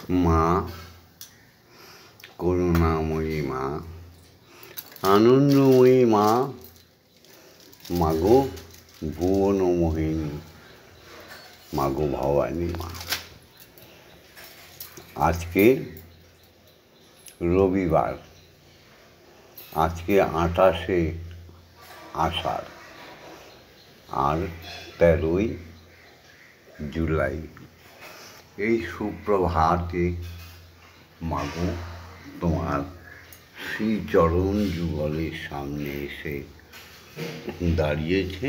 মা, করুণাময়ী মা, আনন্দময়ী মা, মাগো ভুবনমোহিনী, মাগো ভবানী মা। আজকে রবিবার, আজকে 28শে আষাঢ় আর 13ই জুলাই। এই সুপ্রভাতে মাগো তোমার শ্রীচরণ যুগলের সামনে এসে দাঁড়িয়েছে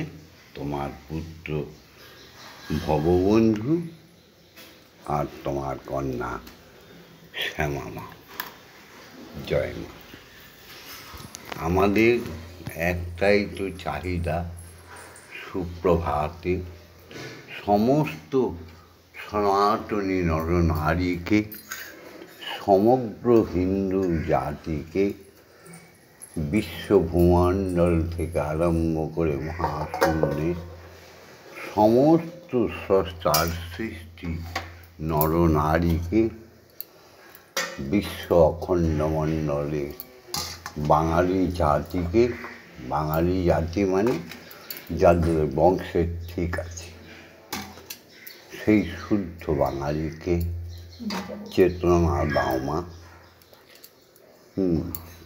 তোমার পুত্র ভববন্ধু আর তোমার কন্যা শ্যামা মা। জয় মা। আমাদের একটাই তো চাহিদা, সুপ্রভাতে সমস্ত সনাতনী নরনারীকে, সমগ্র হিন্দু জাতিকে, বিশ্বভূমণ্ডল থেকে আরম্ভ করে মহাশূন্যে সমস্ত স্রষ্টার সৃষ্টি নরনারীকে, বিশ্ব অখণ্ডমণ্ডলে বাঙালি জাতিকে, বাঙালি জাতি মানে যাদের বংশের ঠিক আছে, সেই শুদ্ধ বাঙালিকে চেতনা দাও মা।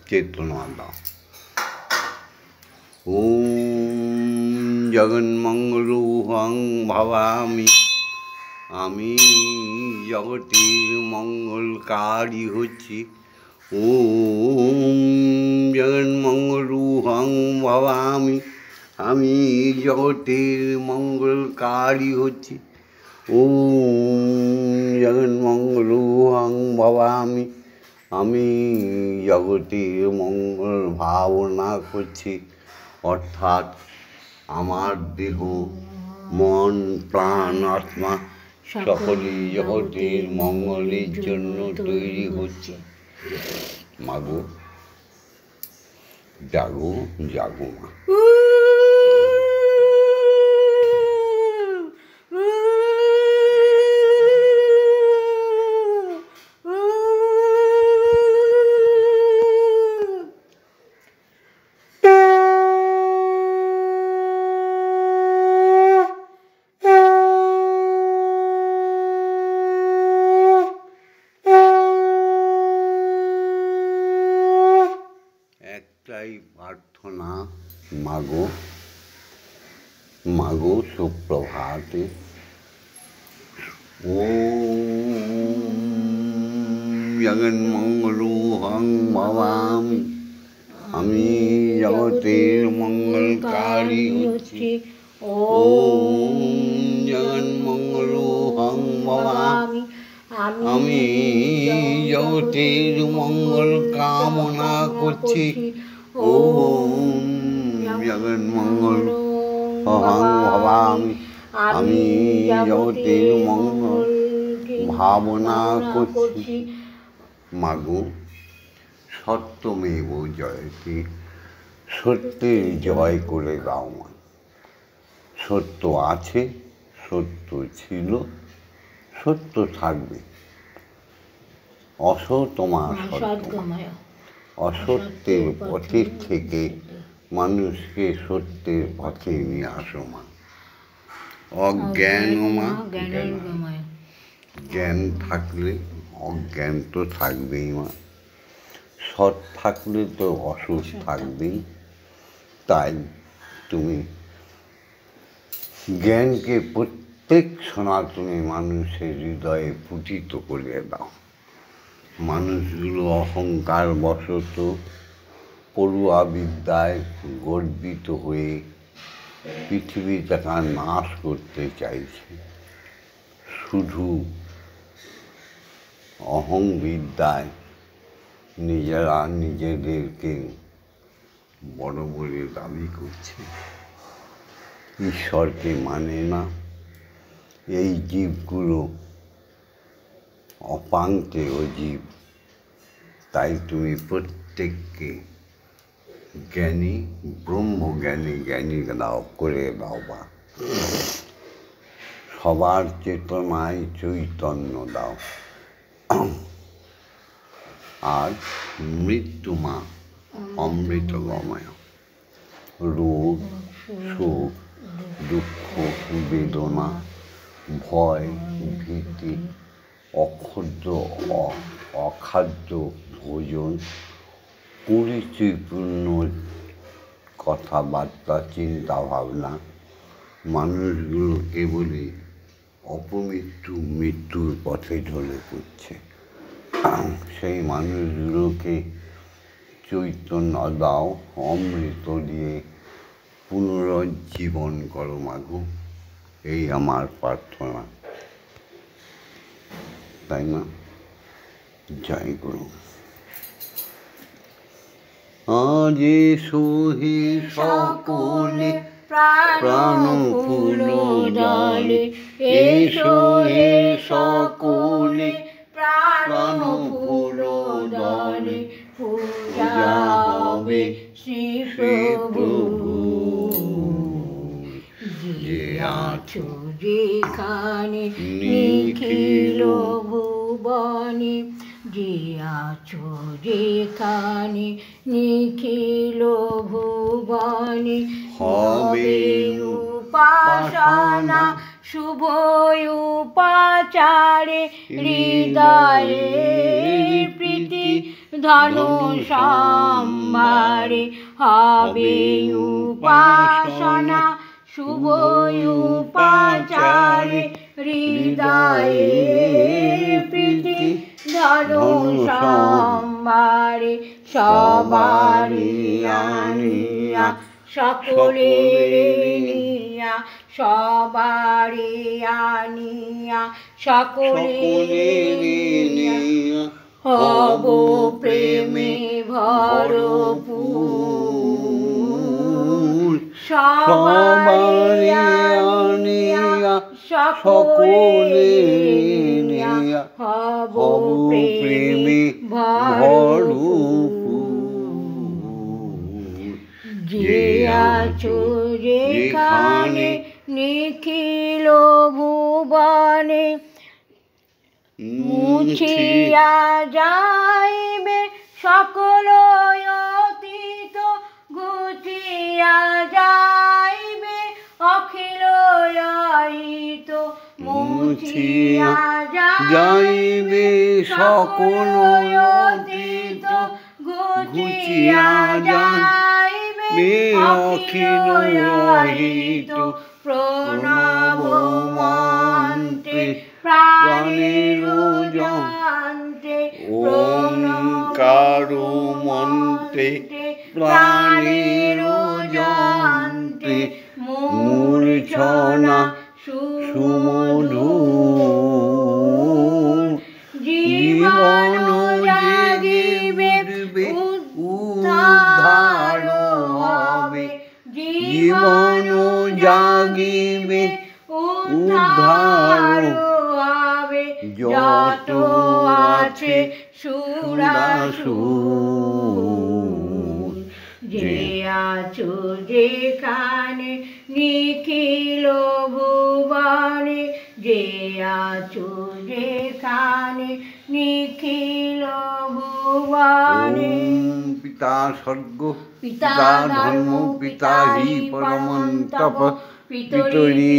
চেতনা দাও। ওম জগন্মঙ্গলং ভাবামি, আমি জগতের মঙ্গলকারী হচ্ছি। ওম জগন্মঙ্গলং ভাবামি, আমি জগতের মঙ্গলকারী হচ্ছি। ওম জগন্মঙ্গলং ভাবামি, আমি জগতের মঙ্গল ভাবনা করছি। অর্থাৎ আমার দেহ, মন, প্রাণ, আত্মা সকলেই জগতের মঙ্গলের জন্য তৈরি হচ্ছে। মাগো জাগো, জাগো মা। একটাই প্রার্থনা, মাগো, মাগো সুপ্রভাতে ওম জগন্মঙ্গলং ভাবামি, আমি জগতের মঙ্গলকারী হচ্ছি। ওম জগন্মঙ্গলং ভাবামি, আমি জগতের মঙ্গল কামনা করছি। ওম জগন্মঙ্গলং ভাবামি, আমি জগতের মঙ্গল ভাবনা করছি। মাগো সত্যমেব জয়তে, সত্যের জয় করে দাও মা। সত্য আছে, সত্য ছিল, সত্য থাকবে। অসতমা সত্যমা, অসত্যের পথের থেকে মানুষকে সত্যের পথে নিয়ে আসো মা। অজ্ঞান মা, জ্ঞান থাকলে অজ্ঞান তো থাকবেই মা। সৎ থাকলে তো অসৎ থাকবেই। তাই তুমি জ্ঞানকে প্রত্যেক সনাতনী মানুষের হৃদয়ে পুটিত করে দাও। মানুষগুলো অহংকার বশত পড়ুয়া বিদ্যায় গর্বিত হয়ে পৃথিবীটাকে নাশ করতে চাইছে। শুধু অহং বিদ্যায় নিজেরা নিজেদেরকে বড় বলে দাবি করছে, ঈশ্বরকে মানে না। এই জীবগুলো অপাঙ্ক্তেয় জীব। তাই তুমি প্রত্যেককে জ্ঞানী, ব্রহ্মজ্ঞানী জ্ঞানী দাও করে দাও বা। সবার চেতনায় চৈতন্য দাও। আজ মৃত্যুমা অমৃতগময়। রোগ, সুখ, দুঃখ, বেদনা, ভয়, ভীতি, অখাদ্য ভোজন, কুরুচিপূর্ণ কথাবার্তা, চিন্তা ভাবনা মানুষগুলো কেবলই মৃত্যুর পথে ঢলে পড়ছে। সেই মানুষগুলোকে চৈতন্য দাও, অমৃত দিয়ে পুনরুজ্জীবন করো মাগো, এই আমার প্রার্থনা, তাই না? জয় গুরু। আজ এসো হে সকলে প্রাণ ফুল ডালে, এসো হে সকলে প্রাণ ফুল ডালে, পূজা হবে শ্রী প্রভু। যে আছো যেখানে নিখিল ভুবনে, যে আছো যেখানে নিখিল ভুবনে, হবে উপাসনা শুভ উপাচারে, হৃদয়ে প্রীতি ধনু সম্ভারে। হবে উপাসনা শুভ উপাচারে, হৃদয়ে প্রীতি ধনু সম্ভারে। সবারে আনিয়া সকলের নিয়া, সবারে আনিয়া সকলের নিয়া, হব প্রেমে ভরপুর। সবারে আনিয়া সকলের নিয়া, হব প্রেমে ভরপুর। যে আছো যেখানে নিখিল ভুবনে, মুছিয়া যাইবে সকল অতীত, ঘুচিয়া যাইবে অখিল অহিত। মুছিয়া যাইবে সকল অতীত, ঘুচিয়া যাইবে অখিল অহিত। প্রণব মন্ত্রে প্রাণের যন্ত্রে, ওঙ্কার মন্ত্রে প্রাণের যন্ত্রে, মূর্ছনা সুমধুর। জীবন জাগিবে উদ্ধার হবে, জীবন জাগিবে উদ্ধার হবে। যত আছে সুরাসুর, যে আছো যেখানে নিখিল ভুবনে, যে আছো যেখানে নিখিল ভুবনে। পিতা স্বর্গ, পিতা ধর্ম, পিতা হি পরমন্তপ, পিতরি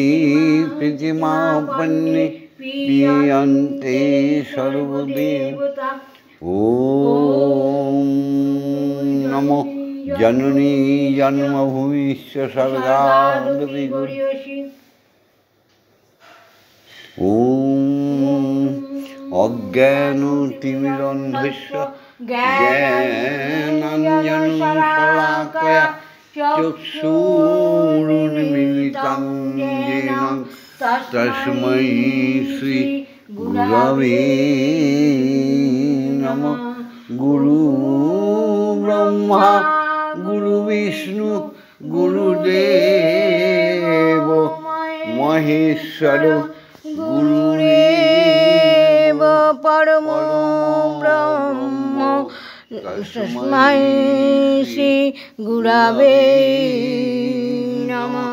প্রতিমাপন্নে প্রিয়ন্তে সর্বদেবতা। ওম নমো জননী জন্মভূমিশ্চ স্বর্গাদপি গরীয়সী। ওম অজ্ঞানতিমিরন্ধস্য জ্ঞানাঞ্জনশলাকয়া চক্ষুरुन्मीलितं येन तस्मै श्री गुरवे नमः। गुरु ब्रह्मा गुरु विष्णु गुरुदेव महेश्वर, गुरुदेव परमो ब्रह्म, तस्मै श्री गुरवे नमः।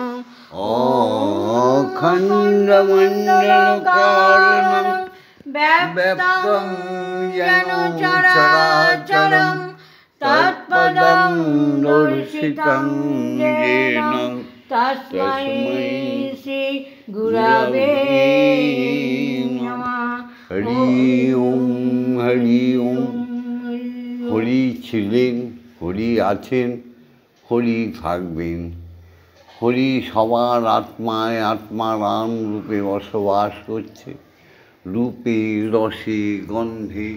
अखण्डमण्डलकारणं ব্যাপ্তং যেন চরাচরং তৎপদং দর্শিতং येन তস্मै শ্রী গুরবে নমঃ। হরি ওম হরি ওম। হরি ছিলেন, হরি আছেন, হরি থাকবেন। হরি সবার আত্মায় আত্মারাম রূপে বসবাস করছে। রূপে রসে গন্ধে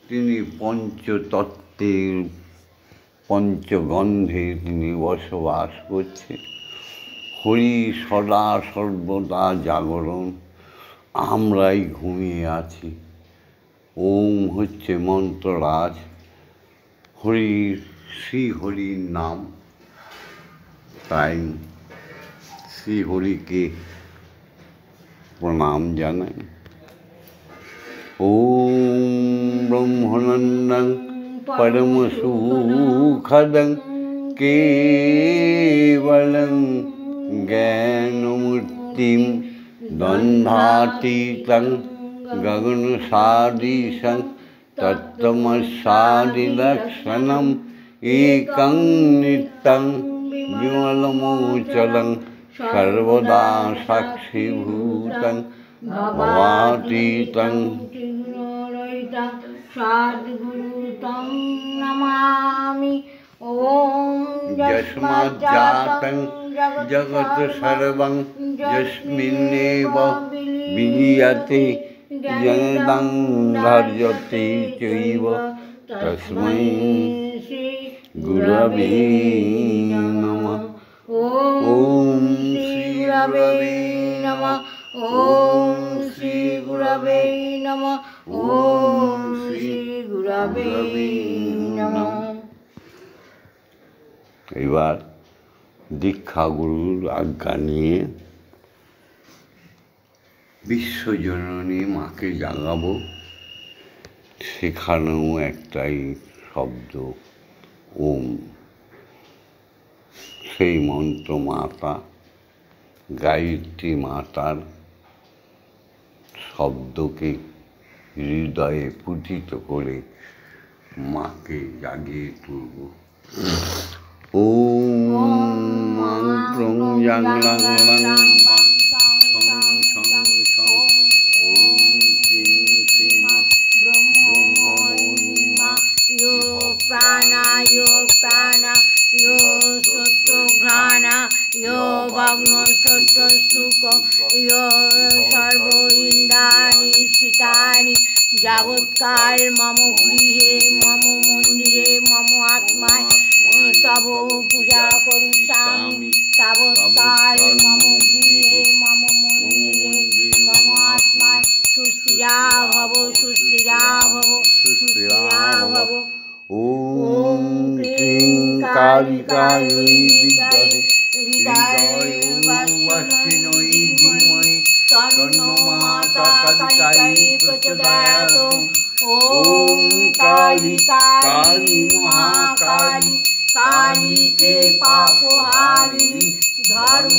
তিনি পঞ্চতত্ত্বের পঞ্চগন্ধে তিনি বসবাস করছে। হরি সদা সর্বদা জাগরণ, আমরাই ঘুমিয়ে আছি। ওম হচ্ছে মন্ত্ররাজ। হরির শ্রীহরির নাম, তাই শ্রীহরিকে প্রণাম জানাই। ওম ব্রহ্মানন্দং পরমসুখদং কেবলং জ্ঞানমূর্তিম দ্বন্দ্বাতীতং গগনসাদৃশং তত্ত্বমস্যাদিলক্ষণম একং নিত্যং বিমলমোচলং সর্বদা সাক্ষীভূতং ভবাতীতং সদ্গুরুতং নমামি। ওম যস্মাজ্জাতং জগৎ সর্বং যস্মিন্নেব বিলীয়তে জগদং ধার্যতে চৈব তস্मै শ্রী গুরবে নমঃ। ওম শ্রী গুরবে নমঃ। ওম শ্রী গুরবে নমঃ। ওম শ্রী গুরবে নমঃ। এবার দীক্ষাগুরুর আজ্ঞা নিয়ে বিশ্বজননী মাকে জাগাবো। সেখানেও একটাই শব্দ ওম। সেই মন্ত্র মাতা গায়ত্রী মাতার শব্দকে হৃদয়ে পুঠিত করে মাকে জাগিয়ে তুলব। ওম মন্ত্রং জাগলাং লাং সং সং সং। ওম শ্রীং শ্রীমা ব্রহ্মময়ীমা ইয়ো প্রাণা ইয়ো সত্যঘ্রাণা ইয়ো ভগ্নসত্যসুখ ইয়ো সর্ব ইন্দ্রাণি স্থিতানি যাবৎকাল মম গৃহে মম মন্দিরে মম আত্মায় তব পূজা করিষ্যামি তাবৎকাল মম গৃহে মম মন্দিরে মম আত্মায় সুস্থিরা ভব সুস্থিরা ভব সুস্থিরা ভব। ওম ক্লীং কালিকাयै বিদ্মহে হৃদয়োর্বাসিন্यै ধীমহি তন্নো মাতা কালিকাयै প্রচোদয়াৎ। ওম কালী কালী মহাকালী কালী তে পাপহারিণী ধর্ম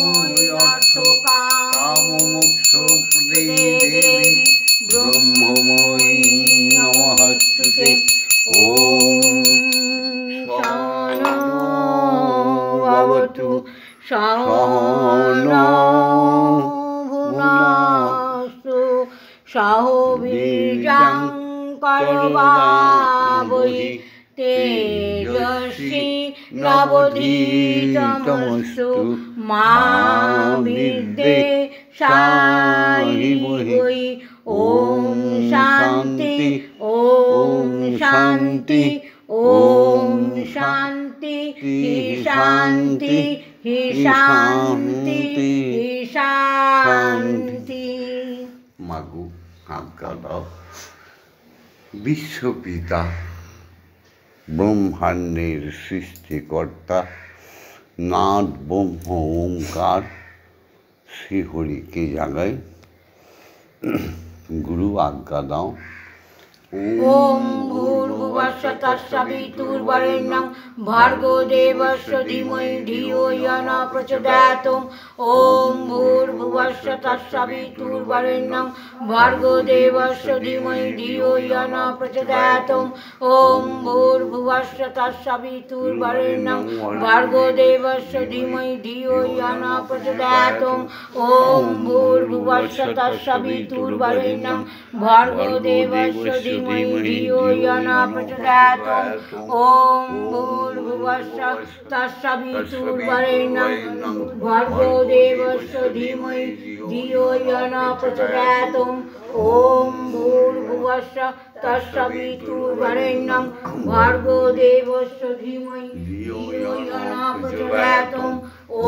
অর্থ কাম মোক্ষ প্রদে দেবী ব্রহ্মময়ী নমস্তুতে। ওম সহনো ভবতু সহনো ভুনস্তু সহ বীর্যং করবাবহি তেজস্বী নবধীতমস্তু মা বিদ্বেষাহিমহি। ওম শান্তি ওম শান্তি ওম শান্তি শান্তি শান্তি শান্তি। মাগো আজ্ঞা দাও। বিশ্বপিতা ব্রহ্মাণ্ডের সৃষ্টিকর্তা নাদ ব্রহ্ম ওঙ্কার শ্রীহরিকে জাগাই। গুরু আজ্ঞা দাও, ॐ भूर्भुवस्सुः तत्सवितुर्वरेण्यं भर्गो देवस्य धीमहि धियो यो न प्रचोदयात्। ॐ भूर्भुवस्सुः तत्सवितुर्वरेण्यं भर्गो देवस्य धीमहि धियो यो न प्रचोदयात्। ॐ भूर्भुवस्सुः तत्सवितुर्वरेण्यं भर्गो देवस्य धीमहि धियो यो न प्रचोदयात्। ॐ भूर्भुवस्सुः तत्सवितुर्वरेण्यं भर्गो देवस्य धीमहि धियो यो न प्रचोदयात्। ॐ भूर्भुवस्सुः तत्सवितुर्वरेण्यं भर्गो देवस्य धीमहि धियो यो न प्रचोदयात्। ॐ भूर्भुवस्सुः तत्सवितुर्वरेण्यं भर्गो देवस्य धीमहि धियो यो न प्रचोदयात्। ॐ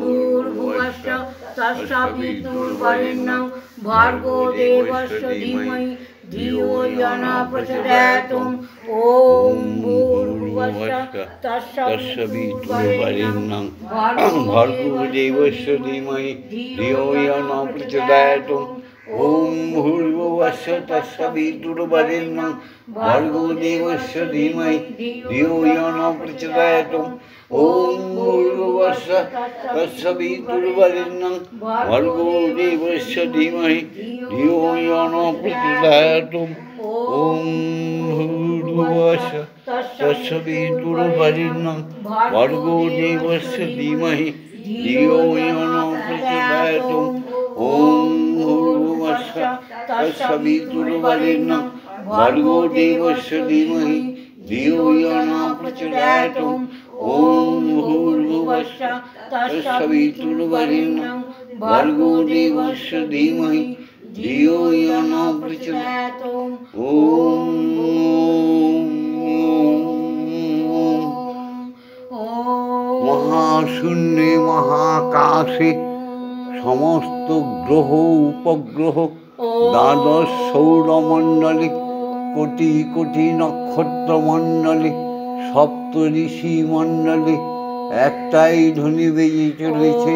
भूर्भुवस्सुः तत्सवितुर्वरेण्यं भर्गो देवस्य धीमहि धियो यो न प्रचोदयात्। ॐ भूर्भुवस्सुः तत्सवितुर्वरेण्यं भर्गो देवस्य धीमहि धियो यो न प्रचोदयात्। ॐ भूर्भुवस्सुः तत्सवितुर्वरेण्यं भर्गो देवस्य धीमहि धियो यो न प्रचोदयात्। ॐ भूर्भुवस्सुः तत्सवितुर्वरेण्यं भर्गो देवस्य धीमहि धियो यो न प्रचोदयात्। ॐ भूर्भुवस्सुः तत्सवितुर्वरेण्यं भर्गो देवस्य धीमहि धियो यो न प्रचोदयात्। ॐ भूर्भुवस्सुः तत्सवितुर्वरेण्यं भर्गो देवस्य धीमहि धियो यो न प्रचोदयात्। ॐ भूर्भुवस्सुः तत्सवितुर्वरेण्यं भर्गो देवस्य धीमहि धियो यो न प्रचोदयात्। মহাশূন্যে মহাকাশে সমস্ত গ্রহ উপগ্রহ, দ্বাদশ সৌরমণ্ডলে কোটি কোটি নক্ষত্রমণ্ডলে, সপ্ত ঋষি মণ্ডলে একটাই ধ্বনি বেজে চলেছে,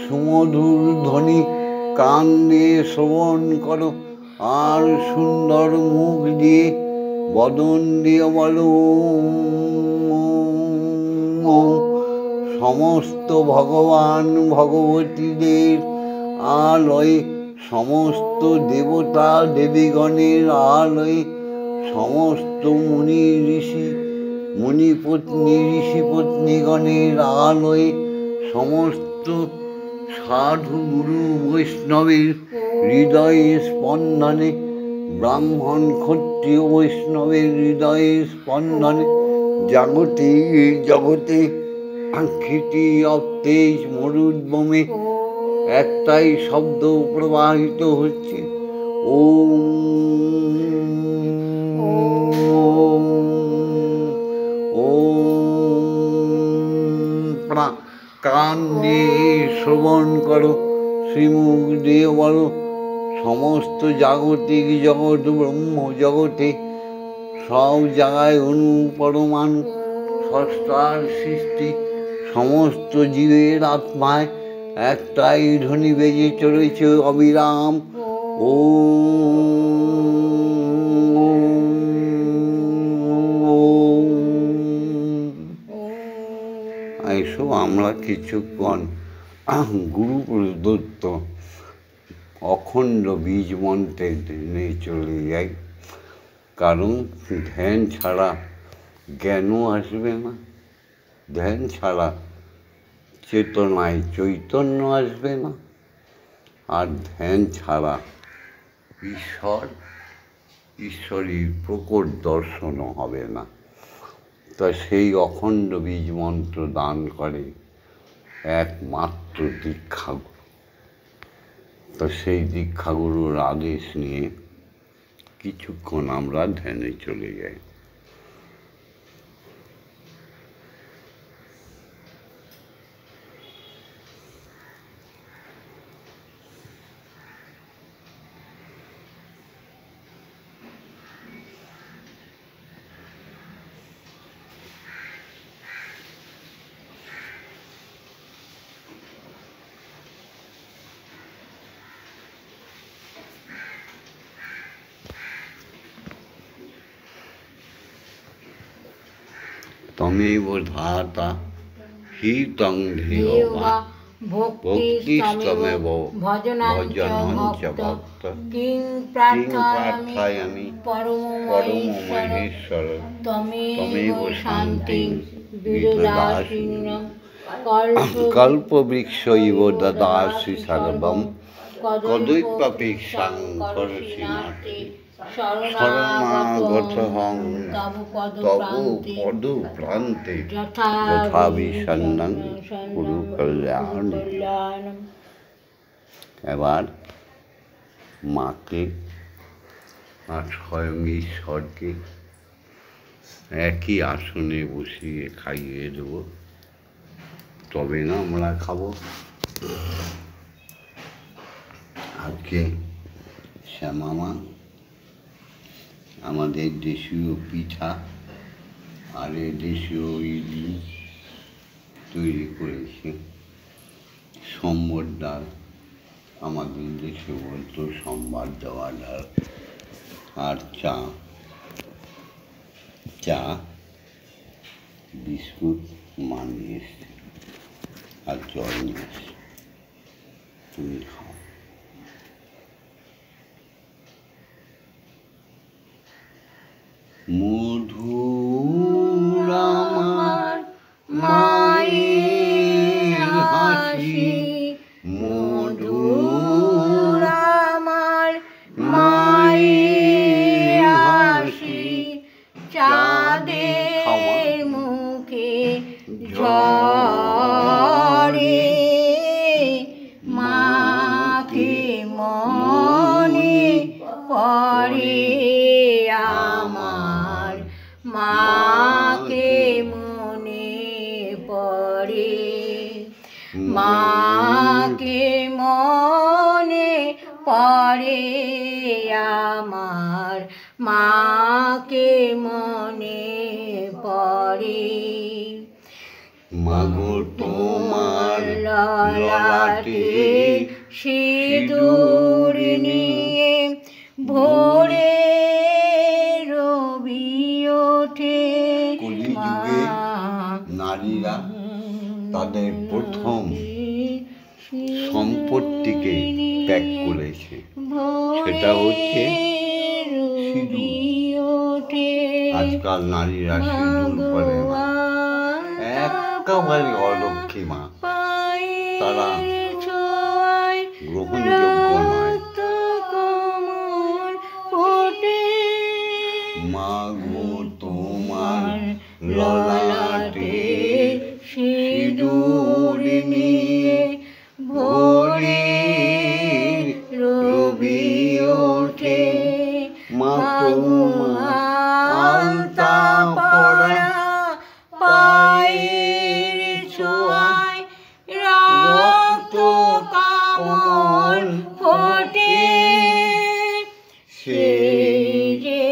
সুমধুর ধ্বনি কান দিয়ে শ্রবণ করো, আর সুন্দর মুখ দিয়ে বদন দিয়ে বলো। সমস্ত ভগবান ভগবতীদের আলয়ে, সমস্ত দেবতা দেবীগণের আলয়ে, সমস্ত মুনি ঋষি মুনিপত্নী ঋষিপত্নীগণের আলয়ে, সমস্ত সাধু গুরু বৈষ্ণবের হৃদয়ে স্পন্দনে, ব্রাহ্মণ ক্ষত্রিয় বৈষ্ণবের হৃদয়ে স্পন্দনে, জাগতে জগতে ক্ষিতি অতেজ মরুদ্যমে একটাই শব্দ প্রবাহিত হচ্ছে, কান দিয়ে শ্রবণ করো, শ্রীমুখ দিয়ে বলো। সমস্ত জাগতিক জগৎ ব্রহ্ম জগতে সব জায়গায় অণু পরমাণু ষষ্ঠার সৃষ্টি, সমস্ত জীবের আত্মায় একটাই ধ্বনি বেজে চলেছে অবিরাম, এসব আমরা কিছুক্ষণ গুরু প্রদত্ত অখণ্ড বীজ মন্ত্রে নিয়ে চলে যাই, কারণ ধ্যান ছাড়া জ্ঞানও আসবে না, ধ্যান ছাড়া চেতনায় চৈতন্য আসবে না, আর ধ্যান ছাড়া ঈশ্বরের প্রকট দর্শনও হবে না। তা সেই অখণ্ড বীজ মন্ত্র দান করে একমাত্র দীক্ষাগুরু। তো সেই দীক্ষাগুরুর আদেশ নিয়ে কিছুক্ষণ আমরা ধ্যানে চলে যাই। त्वमेव धाता हि तं ध्येयो वा भक्तिस्तमेव भजनं च भक्त किं प्रार्थयामि परममहेश्वर त्वमेव शान्तिं विददासि कल्पवृक्ष इव ददासि सर्वं कदुक्तपेक्षां करोषि नास्ति शरणागतहं तव पदप्रान्ते यथा विषण्णं कुरु कल्याणम्। এবার মাকে আর স্বয়ং ঈশ্বরকে একই আসনে বসিয়ে খাইয়ে দেবো, তবে না আমরা খাবো। আজকে শ্যামামা আমাদের দেশীয় পিঠা আর দেশীয় ইলিশ তৈরি করেছে, সম্বর ডাল, আমাদের দেশে বলতো সম্বার দেওয়া ডাল, আর চা বিস্কুট মা নিয়ে এসছে, আর জল নিয়ে এসছে, তুমি খাও। মধুর আমার মায়ের হাসি, মধুর আমার মায়ের হাসি, চাঁদের মুখে ঝরে, মাকে মনে পড়ে আমার, মাকে মনে পড়ে, মাকে মনে পড়ে আমার, মাকে মনে পড়ে। মাগো তোমার ললাটে সিঁদুর নিয়ে ভোরে রবি ওঠে, নারীরা তাদের প্রথম সম্পত্তিকে ত্যাগ করেছে, সেটা হচ্ছে সিঁদুর। আজকাল নারীরা সিঁদুর পরে না, একেবারে অলক্ষী মা, তারা গ্রহণযোগ্য নয়। মাগো তোমার ললাটে সিঁদুর নিয়ে ভোরে রবি ওঠে, মা তোমার আলতা পরা পায়ের ছোঁয়ায় রক্ত কমল ফোটে, সেই যে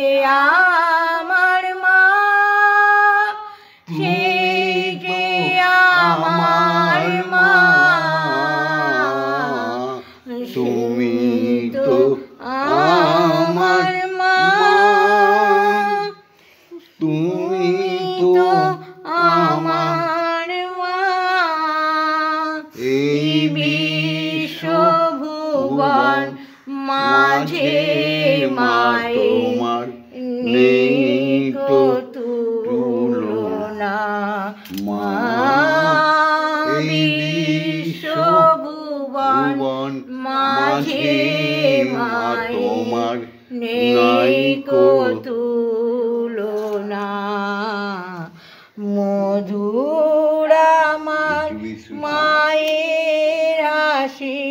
আমার মা, সেই যে আমার মা, তুমি তো আমার মা, তুমি তো আমার মা। এই বিশ্বভুবন মাঝে মায়ের নেই তো তুলনা, মা বিশ্বভুবন মাঝে মায়ের নেই তো তুলনা। মধুর আমার মায়ের হাসি,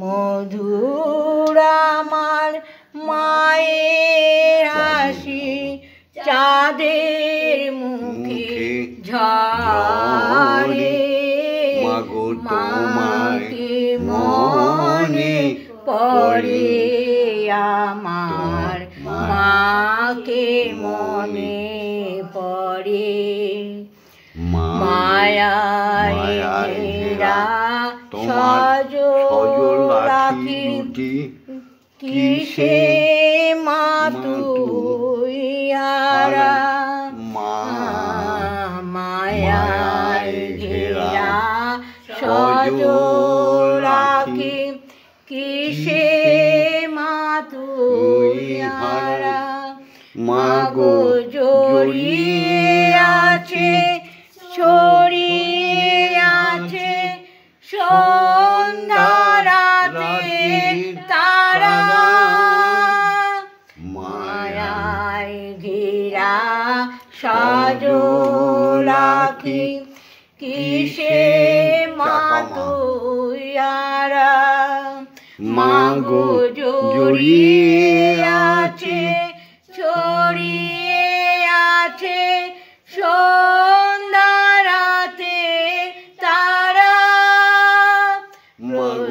মধুর আমার মায়ের হাসি, চাঁদের মুখে ঝরে, মাকে মনে পড়ে আমার, মাকে মনে পড়ে। মায়ায় ঘেরা সজল রাখি কিসে মা তুই হারা, সজোলাকি কিসে মা তুই হারা মাগো জড়িয়ে আছে ছড়িয়ে আছে সন্ধ্যারাতে তারা মায়ায় ঘেরা সজোলাকি কিসে মা তুই হারা মাগো জড়িয়ে আছে ছড়িয়ে আছে সন্ধ্যারাতে তারা মোর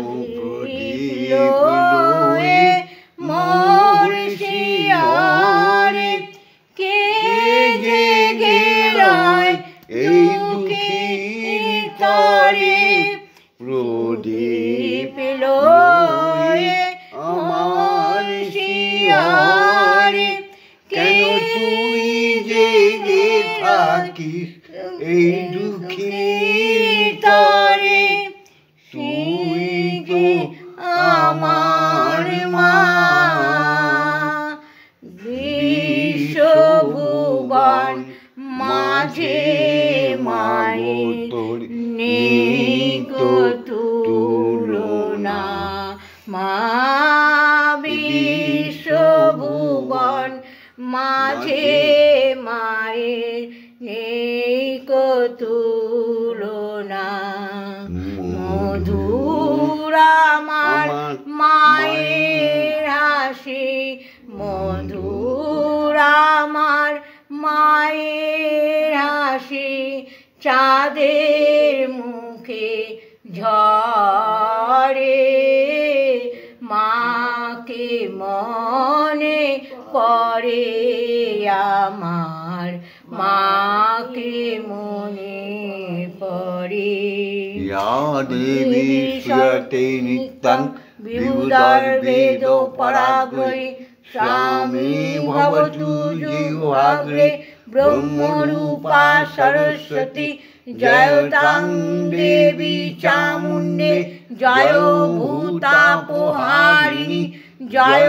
শিয়রে কে জেগে রয় এই দুঃখীর তরে প্রদীপ লয়ে আমার শিয়রে কেন তুই জেগে থাকিস এই দুঃখীর তরে তুই তো আমার মা বিশ্বভুবন মাঝে মায়ের নেই কো তুলনা মা বিশ্বভুবন মাঝে মায়ের নেই কো তুলনা মধুর আমার মায়ের হাসি মধুর আমার মায়ের হাসি চাঁদের মুখে ঝরে মাকে মনে পড়ে আমার মাকে মনে পড়ে দেবী সুরতে নিত্যং বিবুধার বেদ পরাগ্রহে স্বামী ভবতু জিহ্বাগ্রে ব্রহ্মরূপা সরস্বতী জয়তাং দেবী চামুণ্ডে জয় ভূতাপহারিণী জয়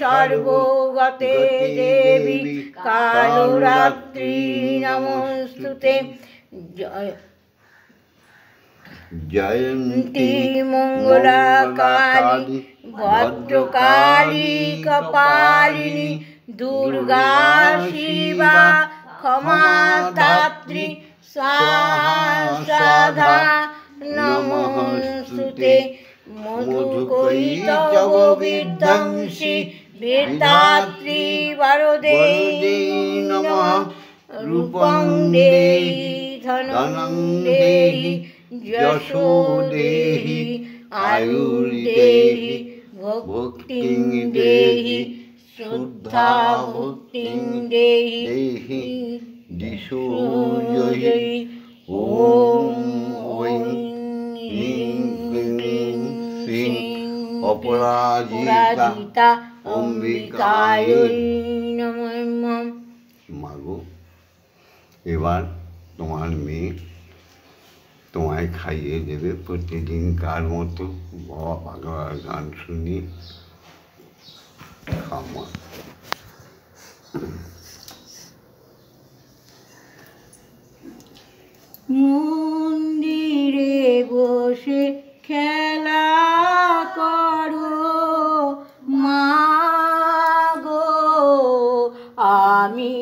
সর্বগতে দেবী কালরাত্রি নমস্তুতে জয় জয়ন্তী মঙ্গলাকালী ভদ্রকালী কপালিনী দুর্গা শিবা ক্ষমা দাত্রী সাধা নমস্তুতে মধুকৈতব বিধ্বংসী বেদাত্রী বরদে নমঃ রূপং দেহি ধনং দেহি যশো দেহি আয়ুর্দেহি ভক্তিং দেহি শ্রদ্ধা ভক্তিং দেহি দিশো জয়ি ওম ঐং হ্রিং ক্লীং শ্রীং অপরাজিতা অম্বিকায় নমঃ। মাগো এবার তোমার মেয়ে তোমায় খাইয়ে দেবে প্রতিদিনকার মতো বাবা পাগলার গান শুনি খামা মন্দিরে বসে খেলা করো মাগো আমি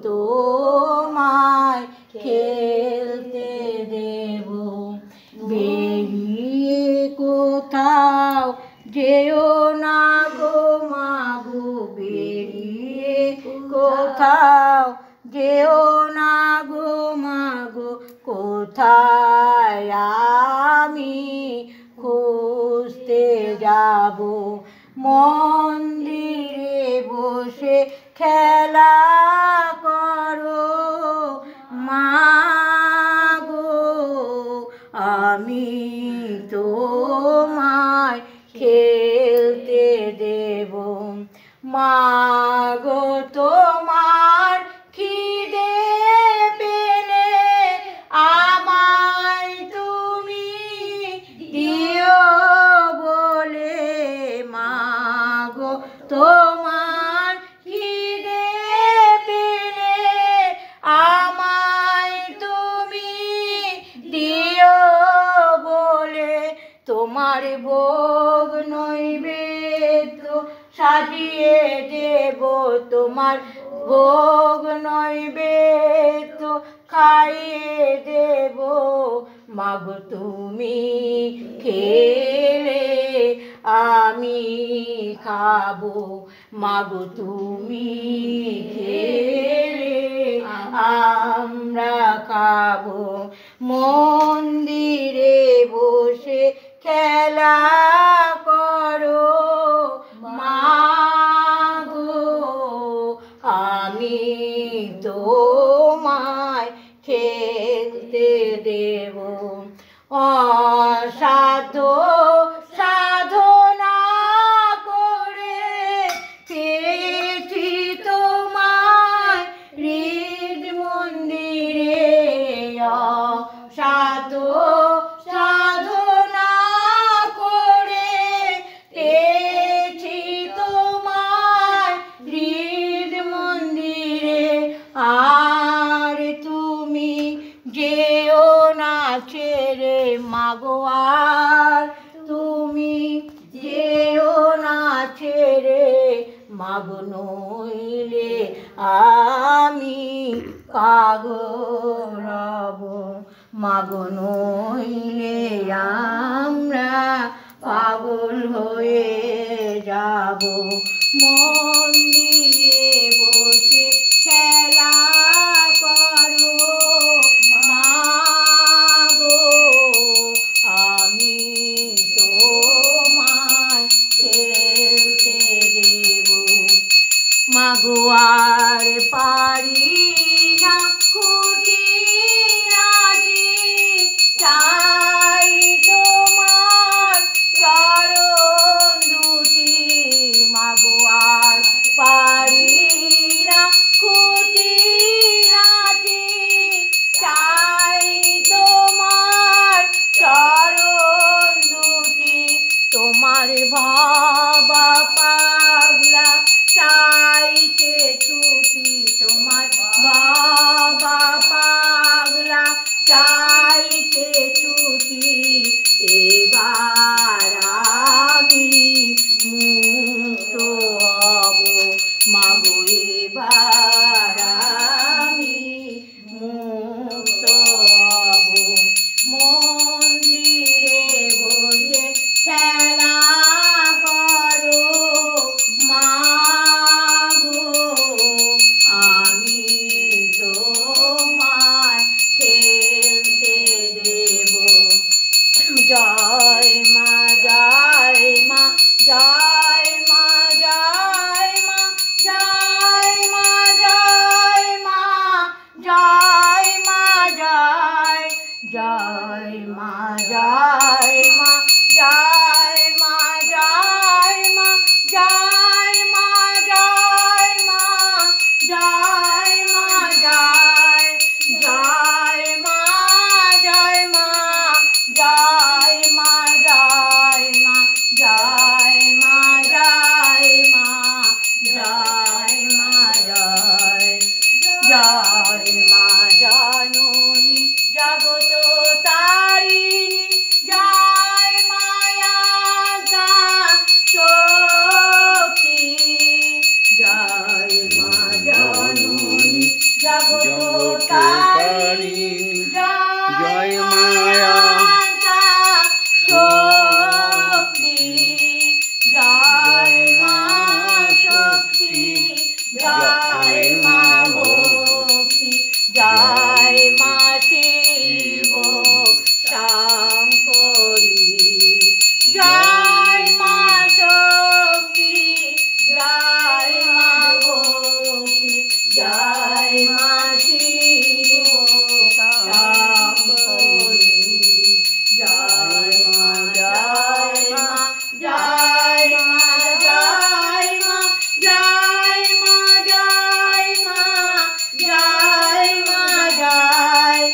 তোমায় খেলতে দেব বেরিয়ে কোথাও যেও না গো মাগো বেরিয়ে কোথাও যেও না গো মাগো কোথায় আমি খুঁজতে যাব মন্দিরে বসে খেলা করো মাগো আমি তোমায় খেলতে দেব মাগো তোমার খিদে পেলে আমায় তুমি তোমার ভোগ নৈবেদ্য সাজিয়ে দেব, তোমার ভোগ নৈবেদ্য খাইয়ে দেব। মাগো তুমি খেলে আমি খাবো, মাগো তুমি খেলে আমরা খাবো। মন্দিরে বসে খেলা করো মাগো, আমি তোমায় খেলতে দেব। অসাধ্য সাধনা করে পেয়েছি তোমায় হৃদ মন্দিরে। অসাধ্য সাধনা করে পেয়েছি তোমায় হৃদ মন্দিরে। আর তুমি যেও না ছেড়ে মাগো, আর তুমি যেও না ছেড়ে মাগো, নইলে আমি পাগল হব, মাগো নইলে আমরা পাগল হয়ে যাব। মন্দিরে বসে খেলা করো মাগো, আমি তোমায় খেলতে দেব। মাগো আর পারি না খুঁটিনাটি, চাই তোমার চরণ দুটি। মাগো আর পারি না খুঁটিনাটি, চাই তোমার চরণ দুটি। তোমার বাবা পাগলা চাইছে ছুটি, তোমার বাবা পাগলা চাইছে ছুটি। এবার আমি মুক্ত হব মাগো, এবার আমি মুক্ত হব। মন্দিরে বসে খেলা করো মাগো, আমি তোমায় খেলতে দেব। জয় মা জয় মা জয় মা জয় মা জয় মা জয় মা জয় মা জয় জয় মা জয় মা জয় মা জয় মা জয় মা জয় মা জয় মা জয় জয় মা জয় মা জয় মা জয় মা জয় মা জয় মা জয় মা জয় জয় মা জননী জগত তারিণী, জয় মায়া শক্তি। জয় মা জননী জগত তারিণী, জয় মায়া শক্তি। জয় মা শক্তি, জয় মা ভক্তি, জয় মা শিব শঙ্করী। জয় মা শক্তি, জয় মা ভক্তি, জয় মা শিব শঙ্করী। জয় মা জয় মা জয় মা জয় মা জয় মা জয় মা জয় মা জয়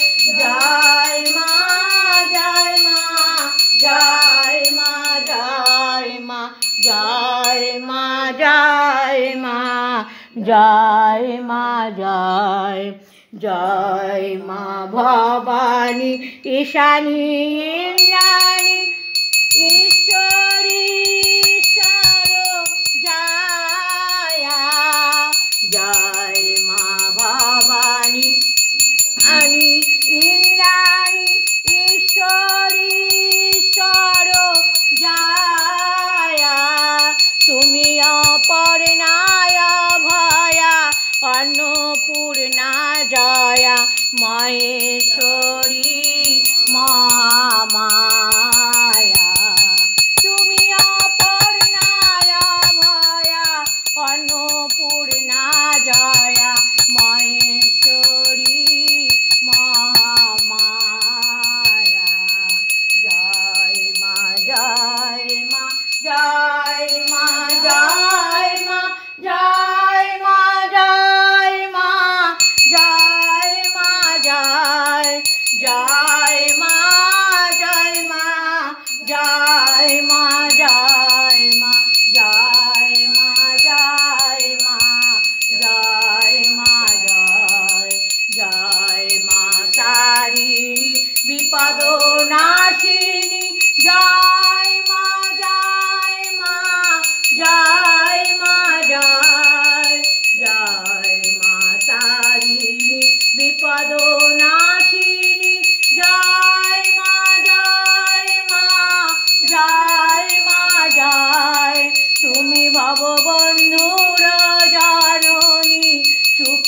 জয় মা জয় মা জয় মা জয় মা জয় মা জয় মা জয় মা জয় জয় মা ভবানী ঈশানী ইন্দ্রাণী ঈশ্বরী ঈশ্বর জয় জয় মা ভবানী আনি ইন্দ্রাণী ঈশ্বরী ঈশ্বর জয় তুমি অপর্ণায় ভয়া অন্নপূর্ণা জয়া মহেশ্বরী মহামায়া তুমি অপর্ণায় ভয়া অন্নপূর্ণা জয়া মহেশ্বরী মহামায়া জয় মা জয় মা জয় মা জয় মা জয় মা জয় মা জয় মা জয় জয় মা জয় মা জয় মা জয় মা জয় মা জয় মা জয় মা জয় জয় মা তারিণী বিপদ নাশিনী জয় মা জয় মা জয় মা জয় জয় মা তারিণী বিপদ নাশিনী জয় মা জয় মা জয় মা জয় তুমি ভববন্ধুর জননী সুখ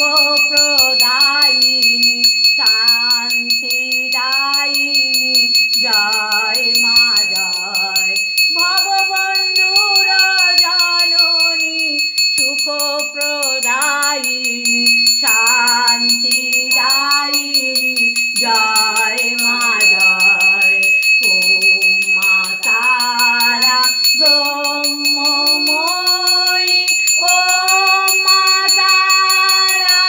প্রদায়িনী শান্তিদায়িনী জয় মা জয় ভববন্ধুর জননী সুখ প্রদায়িনী শান্তিদায়িনী জয় মা জয় ওম মা তারা ব্রহ্মময়ী ওম মা তারা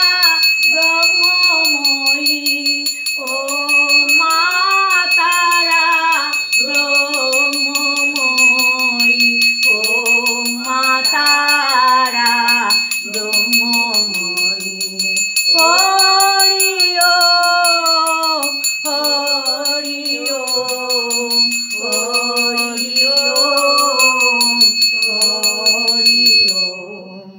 ব্রহ্মময়ী ওম মা তারা ব্রহ্মময়ী ওম মা তারা ব্রহ্মময়ী হরি ওম হরি ওম হরি ওম হরি ওম।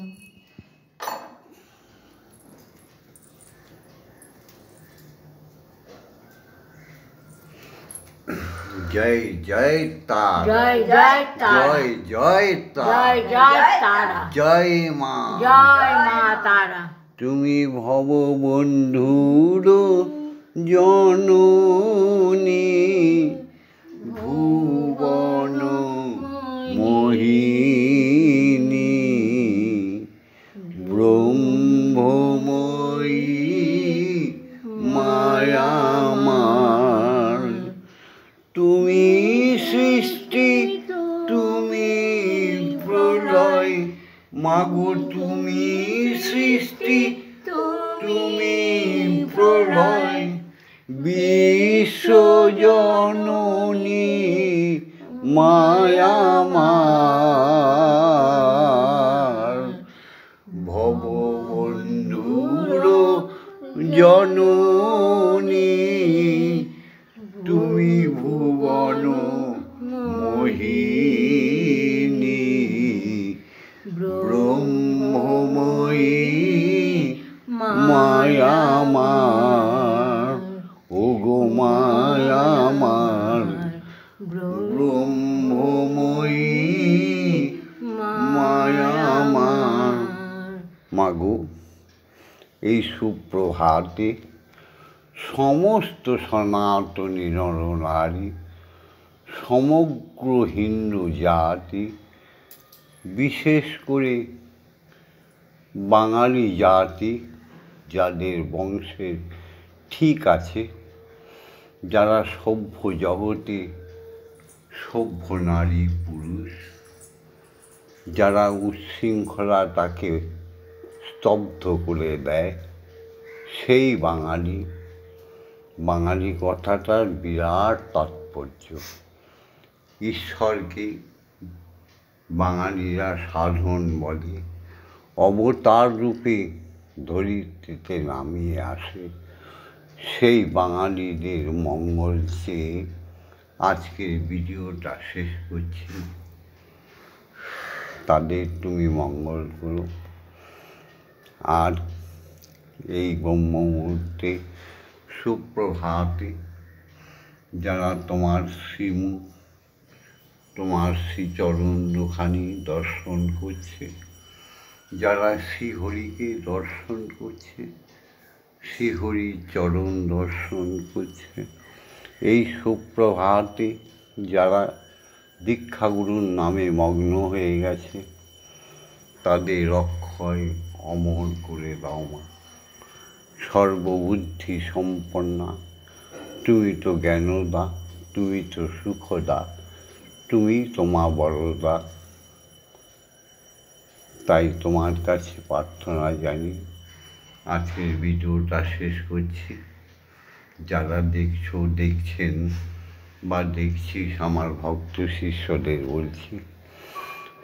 জয় জয় তারা জয় জয় তারা জয় জয় তারা জয় জয় তারা জয় মা জয় মা তারা তুমি ভববন্ধুর জননী ভুবন মোহিনী ব্রহ্মময়ী মায়ামার তুমি সৃষ্টি তুমি প্রলয় মাগো তুমি সৃষ্টি তুমি প্রলয় বিশ্বজননী মায়ামার ভববন্ধুর জননী তুমি ভুবন মোহিনী ব্রহ্মময়ী মায়ামার ওগো মায়ামার ব্রহ্মময়ী মায়ামার মাগো এই সুপ্রভাতে সমস্ত সনাতনী নরনারী সমগ্র হিন্দু জাতি বিশেষ করে বাঙালি জাতি যাদের বংশের ঠিক আছে, যারা সভ্য জগতে সভ্য নারী পুরুষ, যারা উচ্ছৃঙ্খলাটাকে স্তব্ধ করে দেয়, সেই বাঙালি কথাটার বিরাট তাৎপর্য। ঈশ্বরকে বাঙালিরা সাধন বলে, অবতার রূপে ধরিত্রীতে নামিয়ে আসে। সেই বাঙালিদের মঙ্গল চেয়ে আজকের ভিডিওটা শেষ করছি। তাদের তুমি মঙ্গল করো। আর এই ব্রহ্ম মুহূর্তে সুপ্রভাতে যারা তোমার শ্রীমুখ, তোমার শ্রীচরণ দুখানি দর্শন করছে, যারা শ্রীহরিকে দর্শন করছে, শ্রীহরির চরণ দর্শন করছে, এই সুপ্রভাতে যারা দীক্ষাগুরুর নামে মগ্ন হয়ে গেছে, তাদের অক্ষয় অমর করে দাও মা। সর্ববুদ্ধি সম্পন্না, তুমি তো জ্ঞানদা, তুমি তো সুখদা, তুমি তোমা বড়দা। তাই তোমার কাছে প্রার্থনা জানি। আজকের ভিডিওটা শেষ করছি। যারা দেখছেন বা দেখছিস, আমার ভক্ত শিষ্যদের বলছি,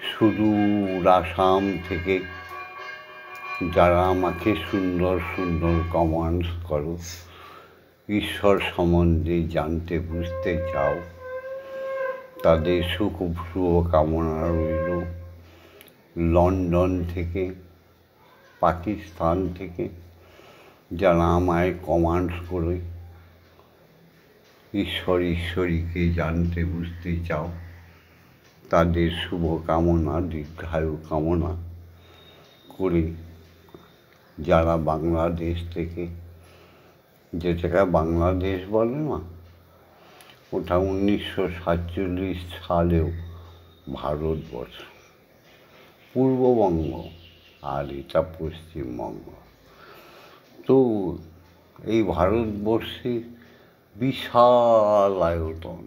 সুদূর আসাম থেকে যারা আমাকে সুন্দর সুন্দর কমেন্টস করো, ঈশ্বর সম্বন্ধে জানতে বুঝতে চাও, তাদের শুভ কামনা রইল। লন্ডন থেকে, পাকিস্তান থেকে যারা আমায় কমেন্টস করে ঈশ্বরীকে জানতে বুঝতে চাও, তাদের শুভ কামনা, দীর্ঘায়ু কামনা করে, যারা বাংলাদেশ থেকে, যেটাকে বাংলাদেশ বলে না, ওটা 1947 সালেও ভারতবর্ষ, পূর্ববঙ্গ, আর এটা পশ্চিমবঙ্গ। তো এই ভারতবর্ষে বিশাল আয়তন,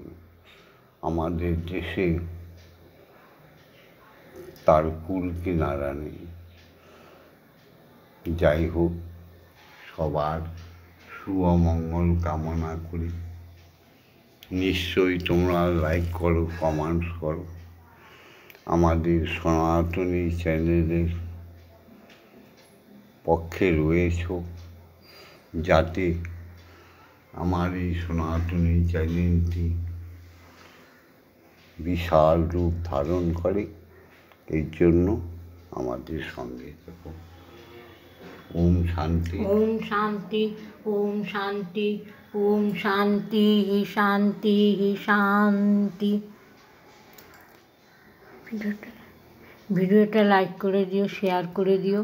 আমাদের দেশে তার কুল কিনারা নেই। যাই হোক, সবার শুভমঙ্গল কামনা করি। নিশ্চয়ই তোমরা লাইক করো, কমেন্টস করো, আমাদের সনাতনী চ্যানেলের পক্ষে রয়েছ, যাতে আমার এই সনাতনী চ্যানেলটি বিশাল রূপ ধারণ করে। এই জন্য আমাদের সঙ্গে থাকো। ওম শান্তি, ওম শান্তি, ওম শান্তি, ওম শান্তি, শান্তি, শান্তি। ভিডিওটা লাইক করে দিও, শেয়ার করে দিও,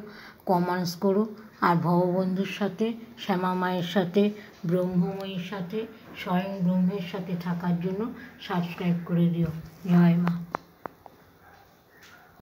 কমেন্টস করো। আর ভববন্ধুর সাথে, শ্যামা মায়ের সাথে, ব্রহ্মময়ীর সাথে, স্বয়ং ব্রহ্মের সাথে থাকার জন্য সাবস্ক্রাইব করে দিও। জয় মা।